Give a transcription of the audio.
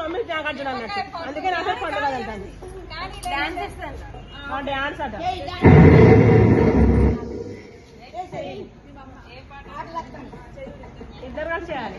Mummy Nagarjuna అన్నట్టు, అందుకే నా పేరు పండుగ అంటుంది. డాన్స్ అట ఇద్దరు కలిసి చేయాలి.